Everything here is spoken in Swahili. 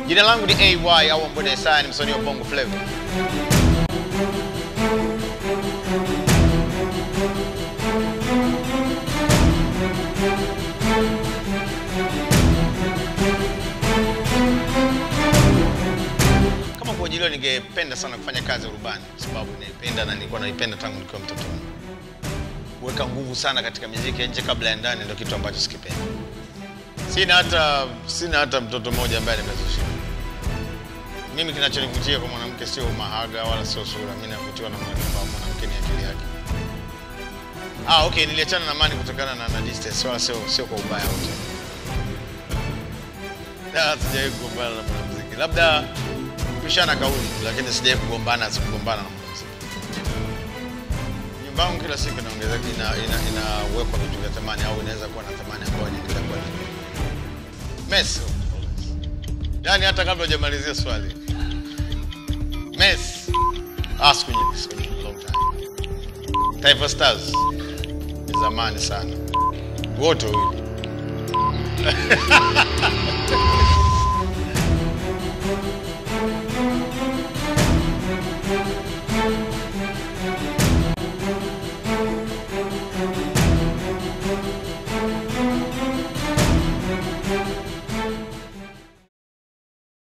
Jina langu ni AY au Ambone Saya, ni msanii wa Bongo Flava. Kama kwa jilo ningependa sana kufanya kazi urubani, sababu naipenda na nilikuwa naipenda tangu nikiwa mtoto. Kuweka nguvu sana katika muziki nje kabla ya ndani ndio kitu ambacho sikipenda. Sina hata mtoto mmoja ambaye nimezusha. Mimi kinachonivutia kwa mwanamke sio mahaga wala sio sura. Mimi navutiwa na mwanamke ni akili yake. Okay, niliachana na Mani kutokana na distance, wala sio kwa ubaya wote. Sijawahi kugombana na mwanamuziki. Labda kupishana kauli, lakini sijawahi kugombana na mwanamuziki. Nyumba yangu kila siku inaongezeka, inawekwa vitu vya thamani au inaweza kuwa na thamani ambayo inaendelea kwa Messi. Yani hata kabla hujamalizia swali. Messi. Ask me long time. Taifa Stars. Ni zamani sana. Wote wawili.